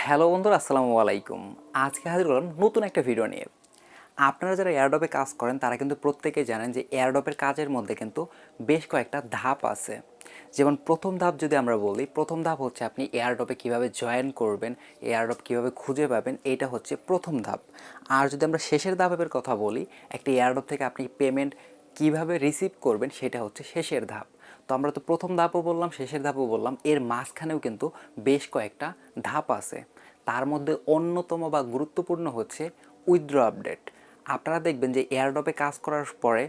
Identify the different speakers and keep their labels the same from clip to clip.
Speaker 1: Hello বন্ধুরা, আসসালামু আলাইকুম। আজকে হাজির হলাম নতুন একটা ভিডিও নিয়ে। আপনারা যারা এয়ারড্রপে কাজ করেন তারা কিন্তু প্রত্যেকেই জানেন যে এয়ারড্রপের কাজের মধ্যে কিন্তু বেশ কয়েকটা ধাপ আছে। যেমন প্রথম ধাপ যদি আমরা বলি, প্রথম ধাপ হচ্ছে আপনি এয়ারড্রপে কীভাবে জয়েন করবেন, এয়ারড্রপ কীভাবে খুঁজে পাবেন, এইটা হচ্ছে প্রথম ধাপ। আর যদি আমরা শেষের ধাপের কথা বলি, একটা এয়ারড্রপ থেকে আপনি পেমেন্ট কীভাবে রিসিভ করবেন সেটা হচ্ছে শেষের ধাপ। তো আমরা তো প্রথম ধাপও বললাম, শেষের ধাপও বললাম, এর মাঝখানেও কিন্তু বেশ কয়েকটা ধাপ আছে। তার মধ্যে অন্যতম বা গুরুত্বপূর্ণ হচ্ছে উইথড্র আপডেট। আপনারা দেখবেন যে এয়ারড্রপে কাজ করার পরে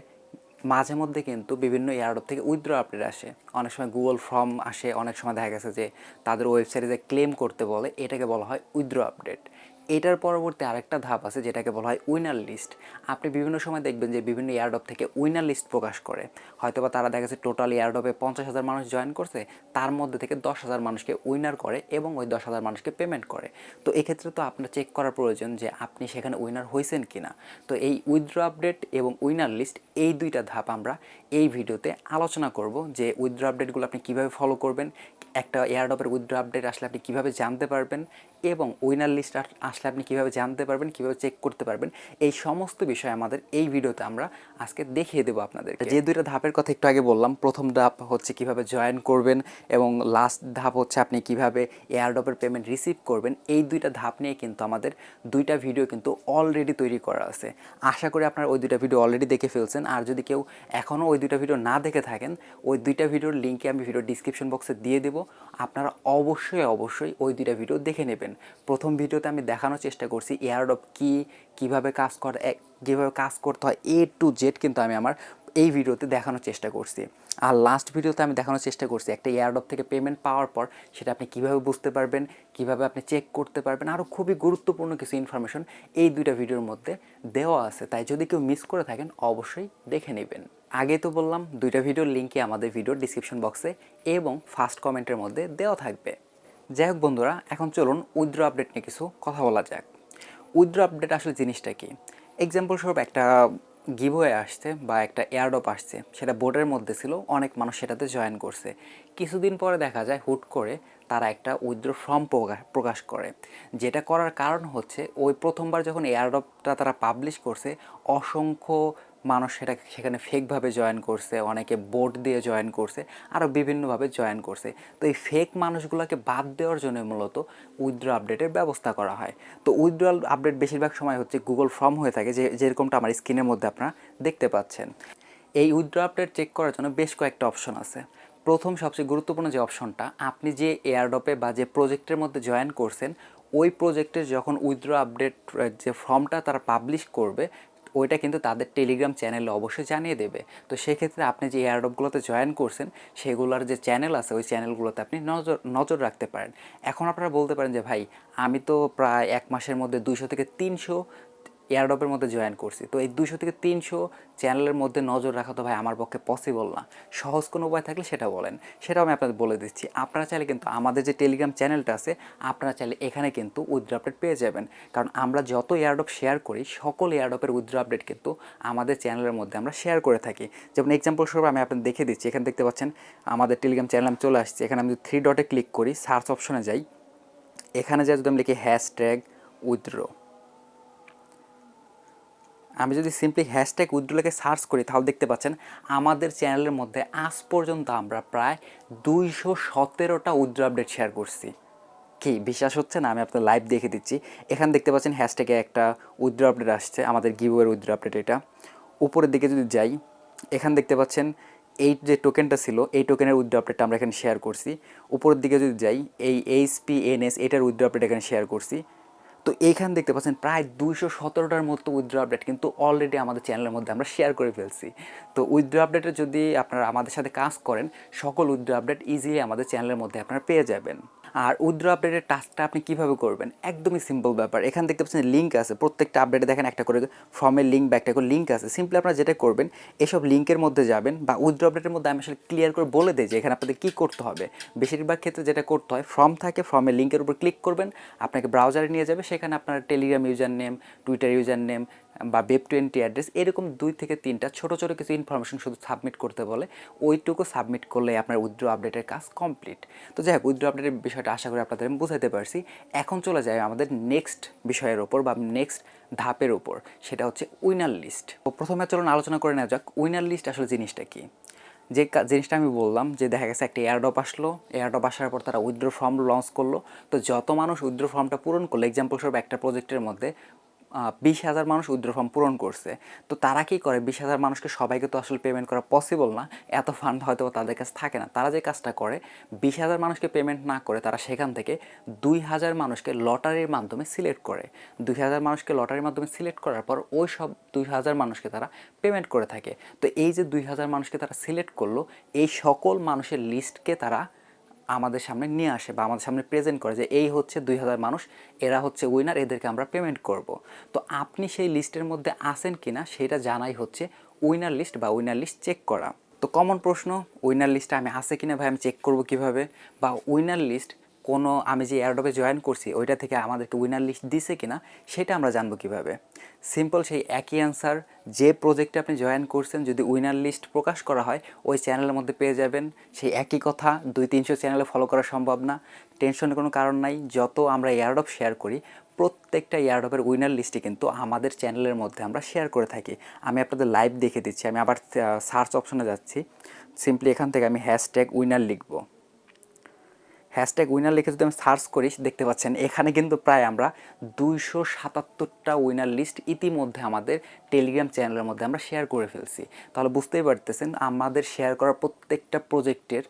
Speaker 1: মাঝে মধ্যে কিন্তু বিভিন্ন এয়ারড্রপ থেকে উইথড্র আপডেট আসে। অনেক সময় গুগল ফর্ম আসে, অনেক সময় দেখা গেছে যে তাদের ওয়েবসাইটে যে ক্লেম করতে বলে, এটাকে বলা হয় উইথড্র আপডেট। এটার পরবর্তী আরেকটা ধাপ আছে যেটাকে বলা হয় উইনার লিস্ট। আপনি বিভিন্ন সময় দেখবেন যে বিভিন্ন এয়ারড্রপ থেকে উইনার লিস্ট প্রকাশ করে। হয়তোবা তারা দেখা গেছে টোটাল এয়ারড্রপে 50,000 মানুষ জয়েন করছে, তার মধ্যে থেকে 10,000 মানুষকে উইনার করে এবং ওই 10,000 মানুষকে পেমেন্ট করে। তো এক্ষেত্রে তো আপনার চেক করার প্রয়োজন যে আপনি সেখানে উইনার হয়েছেন কিনা। তো এই উইথড্র আপডেট এবং উইনার লিস্ট, এই দুইটা ধাপ আমরা এই ভিডিওতে আলোচনা করব যে উইথড্র আপডেটগুলো আপনি কীভাবে ফলো করবেন, একটা এয়ারড্রপের উইথড্র আপডেট আসলে আপনি কীভাবে জানতে পারবেন, এবং উইনার লিস্ট আসলে আপনি কীভাবে জানতে পারবেন, কীভাবে চেক করতে পারবেন। এই সমস্ত বিষয় আমাদের এই ভিডিওতে আমরা আজকে দেখিয়ে দেবো আপনাদেরকে। যে দুইটা ধাপের কথা একটু আগে বললাম, প্রথম ধাপ হচ্ছে কীভাবে জয়েন করবেন এবং লাস্ট ধাপ হচ্ছে আপনি কীভাবে এয়ারড্রপের পেমেন্ট রিসিভ করবেন। এই দুইটা ধাপ নিয়ে কিন্তু আমাদের দুইটা ভিডিও কিন্তু অলরেডি তৈরি করা আছে। আশা করি আপনারা ওই দুইটা ভিডিও অলরেডি দেখে ফেলছেন। আর যদি কেউ এখনও ওই দুইটা ভিডিও না দেখে থাকেন, ওই দুইটা ভিডিওর লিঙ্কে আমি ভিডিও ডিসক্রিপশন বক্সে দিয়ে দেবো। আপনারা অবশ্যই ওই দুইটা ভিডিও দেখে নেবেন। প্রথম ভিডিওতে আমি দেখানোর চেষ্টা করছি এয়ারড্রপ কী, কীভাবে কাজ করে, কীভাবে কাজ করতে হয়, A to Z কিন্তু আমি আমার এই ভিডিওতে দেখানোর চেষ্টা করছি। আর লাস্ট ভিডিওতে আমি দেখানোর চেষ্টা করছি একটা এয়ারড্রপ থেকে পেমেন্ট পাওয়ার পর সেটা আপনি কীভাবে বুঝতে পারবেন, কীভাবে আপনি চেক করতে পারবেন, আরও খুবই গুরুত্বপূর্ণ কিছু ইনফরমেশন এই দুইটা ভিডিওর মধ্যে দেওয়া আছে। তাই যদি কেউ মিস করে থাকেন অবশ্যই দেখে নেবেন। আগে তো বললাম দুইটা ভিডিওর লিঙ্কে আমাদের ভিডিওর ডিসক্রিপশন বক্সে এবং ফার্স্ট কমেন্টের মধ্যে দেওয়া থাকবে। যাই হোক বন্ধুরা, এখন চলুন উইথড্র আপডেট নিয়ে কিছু কথা বলা যাক। উইথড্র আপডেট আসলে জিনিসটা কি? এক্সাম্পল স্বরূপ একটা গিভওয়ে আসছে বা একটা এয়ারড্রপ আসছে, সেটা বোর্ডের মধ্যে ছিল, অনেক মানুষ সেটাতে জয়েন করছে। কিছুদিন পরে দেখা যায় হুট করে তারা একটা উইথড্র ফর্ম প্রকাশ করে। যেটা করার কারণ হচ্ছে ওই প্রথমবার যখন এয়ারড্রপটা তারা পাবলিশ করছে, অসংখ্য মানুষ সেখানে ফেকভাবে জয়েন করছে, অনেকে বোট দিয়ে জয়েন করছে, আরও বিভিন্নভাবে জয়েন করছে। তো এই ফেক মানুষগুলোকে বাদ দেওয়ার জন্য মূলত উইথড্র আপডেটের ব্যবস্থা করা হয়। তো উইথড্র আপডেট বেশিরভাগ সময় হচ্ছে গুগল ফর্ম হয়ে থাকে, যেরকমটা আমার স্ক্রিনের মধ্যে আপনারা দেখতে পাচ্ছেন। এই উইথড্র আপডেট চেক করার জন্য বেশ কয়েকটা অপশন আছে। প্রথম সবচেয়ে গুরুত্বপূর্ণ যে অপশনটা, আপনি যে এয়ারড্রপে বা যে প্রজেক্টের মধ্যে জয়েন করছেন, ওই প্রজেক্টের যখন উইথড্র আপডেট যে ফর্মটা তারা পাবলিশ করবে, ওইটা কিন্তু তাদের টেলিগ্রাম চ্যানেলে অবশ্যই জানিয়ে দেবে। তো সেক্ষেত্রে আপনি যে এয়ারড্রপগুলোতে জয়েন করছেন সেগুলোর যে চ্যানেল আছে, ওই চ্যানেলগুলোতে আপনি নজর রাখতে পারেন। এখন আপনারা বলতে পারেন যে ভাই, আমি তো প্রায় এক মাসের মধ্যে 200 থেকে 300 এয়ারড্রপের মধ্যে জয়েন করছি, তো এই 200 থেকে 300 চ্যানেলের মধ্যে নজর রাখা তো ভাই আমার পক্ষে পসিবল না। সহজ কোনো উপায় থাকলে সেটা বলেন, সেটাও আমি আপনাদের বলে দিচ্ছি। আপনারা চাইলে কিন্তু আমাদের যে টেলিগ্রাম চ্যানেলটা আছে, আপনারা চাইলে এখানে কিন্তু উইথড্র আপডেট পেয়ে যাবেন। কারণ আমরা যত এয়ারড্রপ শেয়ার করি, সকল এয়ারড্রপের উইথড্র আপডেট কিন্তু আমাদের চ্যানেলের মধ্যে আমরা শেয়ার করে থাকি। যেমন এক্সাম্পল স্বরূপ আমি আপনাদের দেখে দিচ্ছি। এখানে দেখতে পাচ্ছেন আমাদের টেলিগ্রাম চ্যানেল আমি চলে আসছি। এখানে আমি যদি 3 ডটে ক্লিক করি, সার্চ অপশনে যাই, এখানে যা যদি আমি লিখি হ্যাশট্যাগ উইথড্র, আমি যদি সিম্পলি হ্যাশট্যাগ উইথড্রকে সার্চ করি, তাহলে দেখতে পাচ্ছেন আমাদের চ্যানেলের মধ্যে আজ পর্যন্ত আমরা প্রায় 217টা উইথড্র আপডেট শেয়ার করছি। কি বিশ্বাস হচ্ছে না? আমি আপনার লাইভ দেখে দিচ্ছি। এখানে দেখতে পাচ্ছেন হ্যাশট্যাগে একটা উইথড্র আপডেট আসছে, আমাদের গিভওয়ের উইথড্র আপডেট। এটা উপরের দিকে যদি যাই, এখানে দেখতে পাচ্ছেন এই যে টোকেনটা ছিল, এই টোকেনের উইথড্র আপডেটটা আমরা এখানে শেয়ার করছি। উপরের দিকে যদি যাই, এই HPNS এটার উইথড্র আপডেট এখানে শেয়ার করছি। তো এইখানে দেখতে পাচ্ছেন প্রায় 217টার মতো উইথড্র আপডেট কিন্তু অলরেডি আমাদের চ্যানেলের মধ্যে আমরা শেয়ার করে ফেলছি। তো উইথড্র আপডেটে যদি আপনারা আমাদের সাথে কাজ করেন, সকল উইথড্র আপডেট ইজিলি আমাদের চ্যানেলের মধ্যে আপনারা পেয়ে যাবেন। আর উইথড্র আপডেটের টাস্কটা আপনি কীভাবে করবেন, একদমই সিম্পল ব্যাপার। এখানে দেখতে পাচ্ছেন লিঙ্ক আছে, প্রত্যেকটা আপডেটে দেখেন একটা করে ফর্মের লিঙ্ক বা একটা করে লিঙ্ক আছে। সিম্পলি আপনারা যেটা করবেন, এসব লিঙ্কের মধ্যে যাবেন, বা উইথড্র আপডেটের মধ্যে আমি আসলে ক্লিয়ার করে বলে দিই যে এখানে আপনাদের কী করতে হবে। বেশিরভাগ ক্ষেত্রে যেটা করতে হয়, ফর্ম থাকে, ফর্মের লিঙ্কের উপর ক্লিক করবেন, আপনাকে ব্রাউজারে নিয়ে যাবে, সেখানে আপনার Telegram user name, Twitter user name, বা web20 অ্যাড্রেস, এরকম 2 থেকে 3টা ছোট ছোট কিছু ইনফরমেশন শুধু সাবমিট করতে বলে। ওইটুকু সাবমিট করলে আপনার উইথড্র আপডেটের কাজ কমপ্লিট। তো যাই হোক, উইথড্র আপডেটের বিষয়টা আশা করি আপনাদের আমি বুঝাতে পারছি। এখন চলে যায় আমাদের নেক্সট বিষয়ের ওপর বা নেক্সট ধাপের উপর, সেটা হচ্ছে উইনার লিস্ট। তো প্রথমে চলুন আলোচনা করে নেওয়া যাক উইনার লিস্ট আসলে জিনিসটা কি। যে জিনিসটা আমি বললাম যে দেখা গেছে একটা এয়ারড্রপ আসলো, এয়ারড্রপ আসার পর তারা উইথড্র ফর্ম লঞ্চ করলো। তো যত মানুষ উইথড্র ফর্মটা পূরণ করলো, এক্সাম্পল স্বরূপ একটা প্রজেক্টের মধ্যে 20,000 মানুষ উইথড্র ফর্ম পূরণ করছে। তো তারা কী করে, 20,000 মানুষকে সবাইকে তো আসলে পেমেন্ট করা পসিবল না, এত ফান্ড হয়তো তাদের কাছে থাকে না। তারা যে কাজটা করে, 20,000 মানুষকে পেমেন্ট না করে তারা সেখান থেকে 2,000 মানুষকে লটারির মাধ্যমে সিলেক্ট করে। 2,000 মানুষকে লটারির মাধ্যমে সিলেক্ট করার পর ওই সব 2,000 মানুষকে তারা পেমেন্ট করে থাকে। তো এই যে 2,000 মানুষকে তারা সিলেক্ট করলো, এই সকল মানুষের লিস্টকে তারা আমাদের সামনে নিয়ে আসে বা আমাদের সামনে প্রেজেন্ট করে যে এই হচ্ছে 2,000 মানুষ, এরা হচ্ছে উইনার, এদেরকে আমরা পেমেন্ট করব। তো আপনি সেই লিস্টের মধ্যে আছেন কিনা সেটা জানাই হচ্ছে উইনার লিস্ট বা উইনার লিস্ট চেক করা। তো কমন প্রশ্ন, উইনার লিস্টে আমি আছে কিনা ভাই আমি চেক করব কিভাবে, বা উইনার লিস্ট কোনো আমি যে এয়ারড্রপে জয়েন করছি ওইটা থেকে আমাদেরকে উইনার লিস্ট দিছে কিনা সেটা আমরা জানবো কিভাবে। সিম্পল সেই একই অ্যান্সার, যে প্রজেক্টে আপনি জয়েন করছেন যদি উইনার লিস্ট প্রকাশ করা হয় ওই চ্যানেলের মধ্যে পেয়ে যাবেন। সেই একই কথা 200-300 চ্যানেলে ফলো করা সম্ভব না, টেনশনের কোনো কারণ নাই। যত আমরা এয়ারড্রপ শেয়ার করি প্রত্যেকটা এয়ারড্রপের উইনার লিস্টই কিন্তু আমাদের চ্যানেলের মধ্যে আমরা শেয়ার করে থাকি। আমি আপনাদের লাইভ দেখে দিচ্ছি। আমি আবার সার্চ অপশনে যাচ্ছি, সিম্পলি এখান থেকে আমি হ্যাশট্যাগ উইনার লিখব। হ্যাশট্যাগ উইনার লিখে যদি আমি সার্চ করি দেখতে পাচ্ছেন এখানে কিন্তু প্রায় আমরা 277টা উইনার লিস্ট ইতিমধ্যে আমাদের টেলিগ্রাম চ্যানেলের মধ্যে আমরা শেয়ার করে ফেলছি। তাহলে বুঝতেই পারতেছেন আমাদের শেয়ার করা প্রত্যেকটা প্রজেক্টের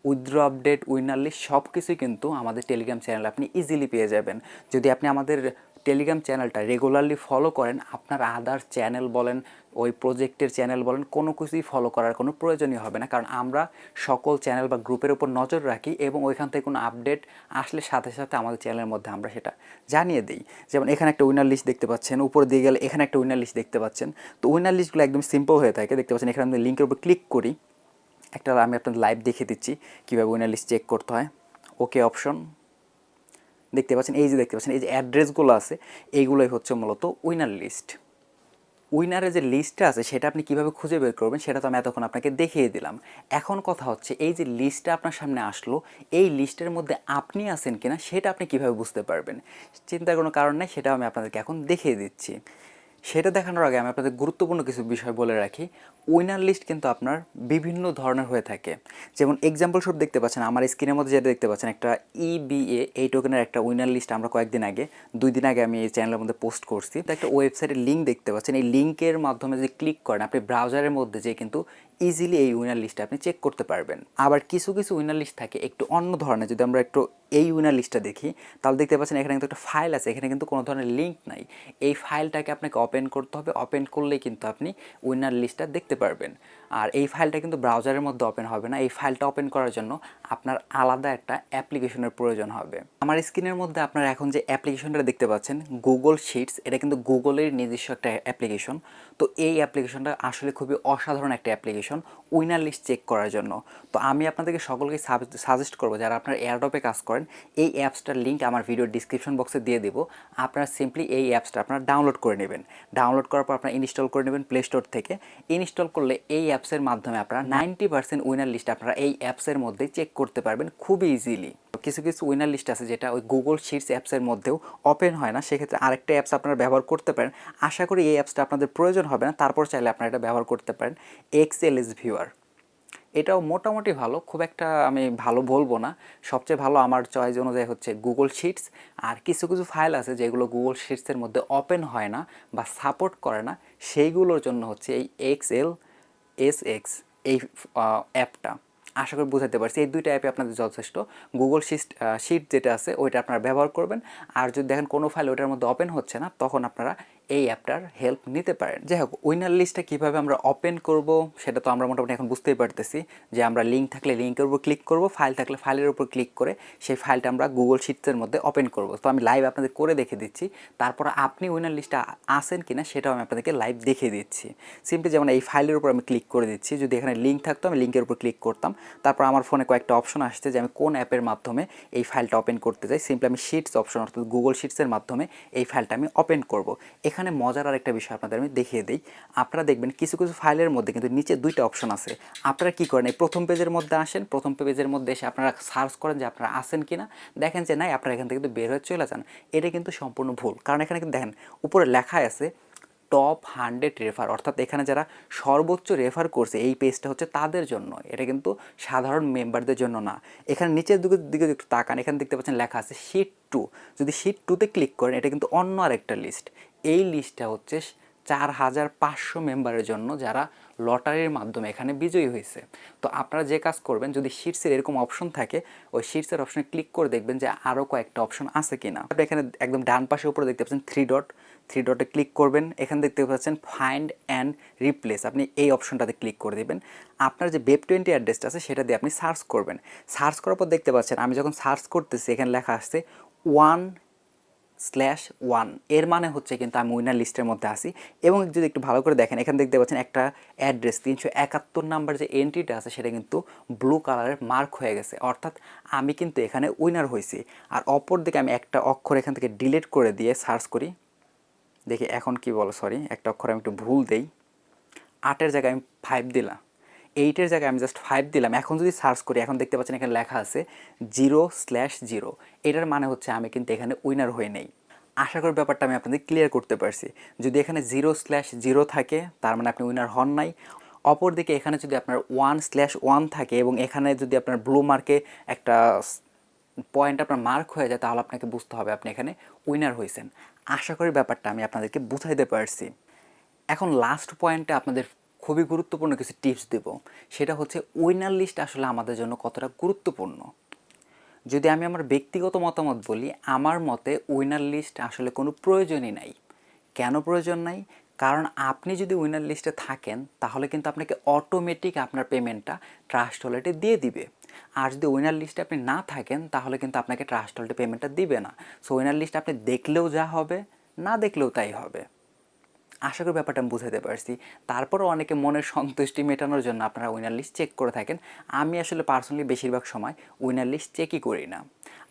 Speaker 1: উইথড্র আপডেট, উইনার লিস্ট সব কিছুই কিন্তু আমাদের টেলিগ্রাম চ্যানেলে আপনি ইজিলি পেয়ে যাবেন। যদি আপনি আমাদের টেলিগ্রাম চ্যানেলটা রেগুলারলি ফলো করেন, আপনার আদার চ্যানেল বলেন, ওই প্রজেক্টের চ্যানেল বলেন, কোনো কিছুই ফলো করার কোনো প্রয়োজনই হবে না, কারণ আমরা সকল চ্যানেল বা গ্রুপের উপর নজর রাখি এবং ওইখান থেকে কোনো আপডেট আসলে সাথে সাথে আমাদের চ্যানেলের মধ্যে আমরা সেটা জানিয়ে দিই। যেমন এখানে একটা উইনার লিস্ট দেখতে পাচ্ছেন, উপরে দিয়ে গেলে এখানে একটা উইনার লিস্ট দেখতে পাচ্ছেন। তো উইনার লিস্টগুলো একদম সিম্পল হয়ে থাকে, দেখতে পাচ্ছেন এখানে আমি লিঙ্কের উপর ক্লিক করি, একটা আমি আপনাদের লাইভ দেখিয়ে দিচ্ছি কীভাবে উইনার লিস্ট চেক করতে হয়। ওকে অপশন দেখতে পাচ্ছেন, এই যে দেখতে পাচ্ছেন এই যে অ্যাড্রেসগুলো আছে এইগুলোই হচ্ছে মূলত উইনার লিস্ট। উইনারের যে লিস্টটা আছে সেটা আপনি কীভাবে খুঁজে বের করবেন সেটা তো আমি এতক্ষণ আপনাকে দেখিয়ে দিলাম। এখন কথা হচ্ছে এই যে লিস্টটা আপনার সামনে আসলো, এই লিস্টের মধ্যে আপনি আছেন কিনা সেটা আপনি কীভাবে বুঝতে পারবেন। চিন্তার কোনো কারণ নেই, সেটাও আমি আপনাদেরকে এখন দেখিয়ে দিচ্ছি। সেটা দেখানোর আগে আমি আপনাদের গুরুত্বপূর্ণ কিছু বিষয় বলে রাখি। উইনার লিস্ট কিন্তু আপনার বিভিন্ন ধরনের হয়ে থাকে। যেমন এক্সাম্পল স্বরূপ দেখতে পাচ্ছেন আমার স্ক্রিনের মধ্যে যেটা দেখতে পাচ্ছেন একটা ইবিএ এই টোকেনের একটা উইনার লিস্ট আমরা কয়েকদিন আগে 2 দিন আগে আমি এই চ্যানেলের মধ্যে পোস্ট করছি। তো একটা ওয়েবসাইটের লিঙ্ক দেখতে পাচ্ছেন, এই লিঙ্কের মাধ্যমে যদি ক্লিক করেন আপনি ব্রাউজারের মধ্যে যে কিন্তু ইজিলি এই উইনার লিস্টটা আপনি চেক করতে পারবেন। আবার কিছু কিছু উইনার লিস্ট থাকে একটু অন্য ধরনের, যদি আমরা একটু এই উইনার লিস্টটা দেখি তাহলে দেখতে পাচ্ছেন এখানে কিন্তু একটা ফাইল আছে, এখানে কিন্তু কোনো ধরনের লিঙ্ক নাই। এই ফাইলটাকে আপনাকে ওপেন করতে হবে, ওপেন করলেই কিন্তু আপনি উইনার লিস্টটা দেখতে পারবেন। আর এই ফাইলটা কিন্তু ব্রাউজারের মধ্যে ওপেন হবে না, এই ফাইলটা ওপেন করার জন্য আপনার আলাদা একটা অ্যাপ্লিকেশনের প্রয়োজন হবে। আমার স্ক্রিনের মধ্যে আপনারা এখন যে অ্যাপ্লিকেশনটা দেখতে পাচ্ছেন গুগল শিটস, এটা কিন্তু গুগলের নিজস্ব একটা অ্যাপ্লিকেশন। তো এই অ্যাপ্লিকেশনটা আসলে খুবই অসাধারণ একটা অ্যাপ্লিকেশন উইনার লিস্ট চেক করার জন্য। তো আমি আপনাদেরকে সকলকে সাজেস্ট করবো যারা আপনার এয়ারড্রপে কাজ করেন এই অ্যাপসটার লিঙ্ক আমার ভিডিওর ডিসক্রিপশন বক্সে দিয়ে দেবো। আপনারা সিম্পলি এই অ্যাপসটা আপনারা ডাউনলোড করে নেবেন। ডাউনলোড করার পর আপনারা ইনস্টল করে নেবেন প্লে স্টোর থেকে। ইনস্টল করলে এই অ্যাপসের মাধ্যমে আপনারা 90% উইনার লিস্ট আপনারা এই অ্যাপসের মধ্যেই চেক করতে পারবেন খুবই ইজিলি। কিছু কিছু উইনার লিস্ট আছে যেটা ওই গুগল শিটস অ্যাপসের মধ্যেও ওপেন হয় না, সেক্ষেত্রে আরেকটা অ্যাপস আপনারা ব্যবহার করতে পারেন। আশা করি এই অ্যাপসটা আপনাদের প্রয়োজন হবে না, তারপর চাইলে আপনারা এটা ব্যবহার করতে পারেন। এক্সএলএস ভিউয়ার এটাও মোটামুটি ভালো, খুব একটা আমি ভালো বলবো না, সবচেয়ে ভালো আমার চয়েস অনুযায়ী হচ্ছে গুগল শিটস। আর কিছু কিছু ফাইল আছে যেগুলো গুগল শিটসের মধ্যে ওপেন হয় না বা সাপোর্ট করে না, সেইগুলোর জন্য হচ্ছে এই এক্সএলএসএক্স এই অ্যাপটা। আশা করি বুঝাতে পারছি, এই দুইটা অ্যাপে আপনাদের যথেষ্ট। গুগল শিট যেটা আছে ওইটা আপনারা ব্যবহার করবেন, আর যদি দেখেন কোনো ফাইল ওইটার মধ্যে ওপেন হচ্ছে না তখন আপনারা এই অ্যাপটার হেল্প নিতে পারেন। যাই হোক, উইনার লিস্টটা কীভাবে আমরা ওপেন করব সেটা তো আমরা মোটামুটি এখন বুঝতেই পারতেছি যে আমরা লিঙ্ক থাকলে লিঙ্কের উপর ক্লিক করব, ফাইল থাকলে ফাইলের উপর ক্লিক করে সেই ফাইলটা আমরা গুগল শিটসের মধ্যে ওপেন করব। তো আমি লাইভ আপনাদের করে দেখে দিচ্ছি, তারপর আপনি উইনার লিস্টে আসেন কিনা সেটাও আমি আপনাদেরকে লাইভ দেখিয়ে দিচ্ছি। সিম্পলি যেমন এই ফাইলের উপর আমি ক্লিক করে দিচ্ছি, যদি এখানে লিঙ্ক থাকতো আমি লিঙ্কের উপর ক্লিক করতাম, তারপর আমার ফোনে কয়েকটা অপশন আসছে যে আমি কোন অ্যাপের মাধ্যমে এই ফাইলটা ওপেন করতে চাই। সিম্পলি আমি শিটস অপশন অর্থাৎ গুগল শিটসের মাধ্যমে এই ফাইলটা আমি ওপেন করব। এখানে মজার আরেকটা বিষয় আপনাদের আমি দেখিয়ে দিই। আপনারা দেখবেন কিছু কিছু ফাইলের মধ্যে কিন্তু নিচে দুইটা অপশন আছে। আপনারা কী করেন, এই প্রথম পেজের মধ্যে আসেন, প্রথম পেজের মধ্যে এসে আপনারা সার্চ করেন যে আপনারা আসেন কি না, দেখেন যে নাই, আপনারা এখান থেকে কিন্তু বের হয়ে চলে যান। এটা কিন্তু সম্পূর্ণ ভুল, কারণ এখানে কিন্তু দেখেন উপরে লেখা আছে টপ 100 রেফার, অর্থাৎ এখানে যারা সর্বোচ্চ রেফার করছে এই পেজটা হচ্ছে তাদের জন্য, এটা কিন্তু সাধারণ মেম্বারদের জন্য না। এখানে নিচের দিকে একটু তাকান, এখানে দেখতে পাচ্ছেন লেখা আছে শিট 2। যদি শিট 2-তে ক্লিক করেন, এটা কিন্তু অন্য আরেকটা লিস্ট। এই লিস্টটা হচ্ছে 4500 মেম্বারের জন্য যারা লটারির মাধ্যমে এখানে বিজয়ী হয়েছে। তো আপনারা যে কাজ করবেন, যদি শিটসের এরকম অপশন থাকে, ওই শিটসের অপশনে ক্লিক করে দেখবেন যে আরও কয়েকটা অপশন আছে কিনা। আপনি এখানে একদম ডান পাশে উপরে দেখতে পাচ্ছেন থ্রি ডটে ক্লিক করবেন, এখানে দেখতে পাচ্ছেন ফাইন্ড অ্যান্ড রিপ্লেস, আপনি এই অপশনটাতে ক্লিক করে দেবেন। আপনার যে web20 অ্যাড্রেসটা আছে সেটা দিয়ে আপনি সার্চ করবেন। সার্চ করার পর দেখতে পাচ্ছেন আমি যখন সার্চ করতেছি এখানে লেখা আসছে 1/1, এর মানে হচ্ছে কিন্তু আমি উইনার লিস্টের মধ্যে আসি। এবং যদি একটু ভালো করে দেখেন, এখানে দেখতে পাচ্ছেন একটা অ্যাড্রেস 371 নাম্বার যে এন্ট্রিটা আছে সেটা কিন্তু ব্লু কালারের মার্ক হয়ে গেছে, অর্থাৎ আমি কিন্তু এখানে উইনার হয়েছি। আর অপর দিকে আমি একটা অক্ষর এখান থেকে ডিলিট করে দিয়ে সার্চ করি, দেখি এখন কি বলো, সরি একটা অক্ষর আমি একটু ভুল দেই, 8-এর জায়গায় আমি 5 দিলাম, 8-এর জায়গায় আমি জাস্ট 5 দিলাম। এখন যদি সার্চ করি, এখন দেখতে পাচ্ছেন এখানে লেখা আছে 0/0, এটার মানে হচ্ছে আমি কিন্তু এখানে উইনার হয়ে নেই। আশা করি ব্যাপারটা আমি আপনাদের ক্লিয়ার করতে পারছি। যদি এখানে 0/0 থাকে তার মানে আপনি উইনার হন নাই। অপরদিকে এখানে যদি আপনার 1/1 থাকে এবং এখানে যদি আপনার ব্লু মার্কে একটা পয়েন্ট আপনার মার্ক হয়ে যায়, তাহলে আপনাকে বুঝতে হবে আপনি এখানে উইনার হয়েছেন। আশা করি ব্যাপারটা আমি আপনাদেরকে বুঝাইতে পারছি। এখন লাস্ট পয়েন্টে আপনাদের খুবই গুরুত্বপূর্ণ কিছু টিপস দেব, সেটা হচ্ছে উইনার লিস্ট আসলে আমাদের জন্য কতটা গুরুত্বপূর্ণ। যদি আমি আমার ব্যক্তিগত মতামত বলি, আমার মতে উইনার লিস্ট আসলে কোনো প্রয়োজনই নাই। কেন প্রয়োজন নাই? কারণ আপনি যদি উইনার লিস্টে থাকেন তাহলে কিন্তু আপনাকে অটোমেটিক আপনার পেমেন্টটা ট্রাস্ট ওয়ালেটে দিয়ে দিবে। আর যদি উইনার লিস্টে আপনি না থাকেন তাহলে কিন্তু আপনাকে ট্রাস্ট ওয়ালেটে পেমেন্টটা দিবে না। সো উইনার লিস্ট আপনি দেখলেও যা হবে, না দেখলেও তাই হবে। আশা করি ব্যাপারটা আমি বুঝাতে পারছি। তারপরও অনেকে মনের সন্তুষ্টি মেটানোর জন্য আপনারা উইনার লিস্ট চেক করে থাকেন। আমি আসলে পার্সোনালি বেশিরভাগ সময় উইনার লিস্ট চেকই করি না।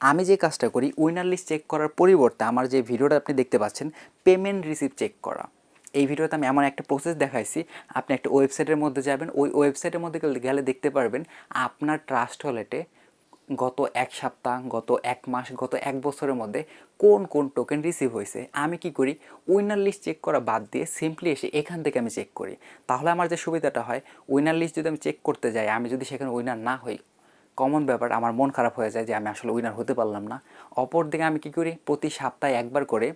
Speaker 1: আমি যে কাজটা করি, উইনার লিস্ট চেক করার পরিবর্তে আমার যে ভিডিওটা আপনি দেখতে পাচ্ছেন পেমেন্ট রিসিভ চেক করা, এই ভিডিওতে আমি এমন একটা প্রসেস দেখাইছি। আপনি একটা ওয়েবসাইটের মধ্যে যাবেন, ওই ওয়েবসাইটের মধ্যে গেলে দেখতে পারবেন আপনার ট্রাস্ট ওয়ালেটে গত এক সপ্তাহ, গত এক মাস, গত এক বছরের মধ্যে কোন কোন টোকেন রিসিভ হয়েছে। আমি কি করি, উইনার লিস্ট চেক করা বাদ দিয়ে সিম্পলি এসে এখান থেকে আমি চেক করি। তাহলে আমার যে সুবিধাটা হয়, উইনার লিস্ট যদি আমি চেক করতে যাই, আমি যদি সেখানে উইনার না হই, কমন ব্যাপার, আমার মন খারাপ হয়ে যায় যে আমি আসলে উইনার হতে পারলাম না। অপরদিকে আমি কি করি, প্রতি সপ্তাহে একবার করে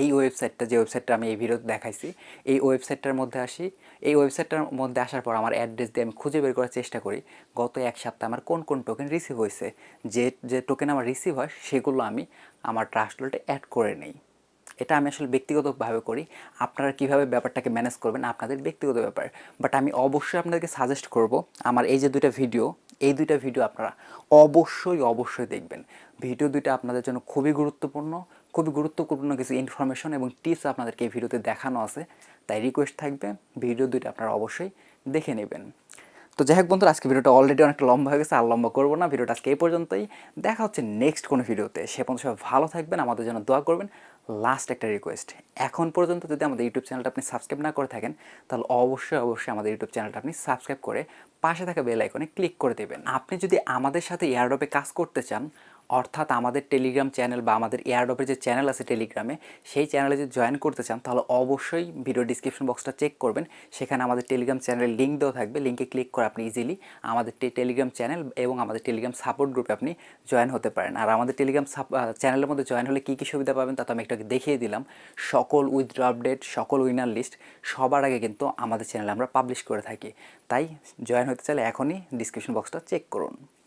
Speaker 1: এই ওয়েবসাইটটা, যে ওয়েবসাইটটা আমি এই ভিডিওতে দেখাইছি, এই ওয়েবসাইটটার মধ্যে আসি। এই ওয়েবসাইটটার মধ্যে আসার পর আমার অ্যাড্রেস দিয়ে আমি খুঁজে বের করার চেষ্টা করি গত এক সপ্তাহে আমার কোন কোন টোকেন রিসিভ হয়েছে। যে যে টোকেন আমার রিসিভ হয় সেগুলো আমি আমার ট্রাস্ট ওয়ালেটে অ্যাড করে নিই। এটা আমি আসলে ব্যক্তিগতভাবে করি। আপনারা কীভাবে ব্যাপারটাকে ম্যানেজ করবেন আপনাদের ব্যক্তিগত ব্যাপার। বাট আমি অবশ্যই আপনাদেরকে সাজেস্ট করব, আমার এই যে দুইটা ভিডিও, এই দুইটা ভিডিও আপনারা অবশ্যই দেখবেন। ভিডিও দুইটা আপনাদের জন্য খুবই গুরুত্বপূর্ণ কিছু ইনফরমেশন এবং টিপস আপনাদেরকে এই ভিডিওতে দেখানো আছে। তাই রিকোয়েস্ট থাকবে ভিডিও দুইটা আপনারা অবশ্যই দেখে নেবেন। তো যাই হোক বন্ধুরা, আজকে ভিডিওটা অলরেডি অনেকটা লম্বা হয়ে গেছে, আর লম্বা করবো না। ভিডিওটা আজকে এই পর্যন্তই। দেখা হচ্ছে নেক্সট কোনো ভিডিওতে। সে পর্যন্ত সবাই ভালো থাকবেন, আমাদের জন্য দোয়া করবেন। লাস্ট একটা রিকোয়েস্ট, এখন পর্যন্ত যদি আমাদের ইউটিউব চ্যানেলটা আপনি সাবস্ক্রাইব না করে থাকেন, তাহলে অবশ্যই আমাদের ইউটিউব চ্যানেলটা আপনি সাবস্ক্রাইব করে পাশে থাকা বেল আইকনে ক্লিক করে দেবেন। আপনি যদি আমাদের সাথে এয়ারড্রপে কাজ করতে চান, অর্থাৎ আমাদের টেলিগ্রাম চ্যানেল বা আমাদের এয়ারড্রপের যে চ্যানেল আছে টেলিগ্রামে, সেই চ্যানেলে যদি জয়েন করতে চান, তাহলে অবশ্যই ভিডিও ডিসক্রিপশন বক্সটা চেক করবেন। সেখানে আমাদের টেলিগ্রাম চ্যানেলের লিঙ্ক দেওয়া থাকবে। লিঙ্কে ক্লিক করে আপনি ইজিলি আমাদের টেলিগ্রাম চ্যানেল এবং আমাদের টেলিগ্রাম সাপোর্ট গ্রুপে আপনি জয়েন হতে পারেন। আর আমাদের টেলিগ্রাম চ্যানেলের মধ্যে জয়েন হলে কী কী সুবিধা পাবেন তা তো আমি একটাকে দেখিয়ে দিলাম। সকল উইথড্র আপডেট, সকল উইনার লিস্ট সবার আগে কিন্তু আমাদের চ্যানেলে আমরা পাবলিশ করে থাকি। তাই জয়েন হতে চাইলে এখনই ডিসক্রিপশন বক্সটা চেক করুন।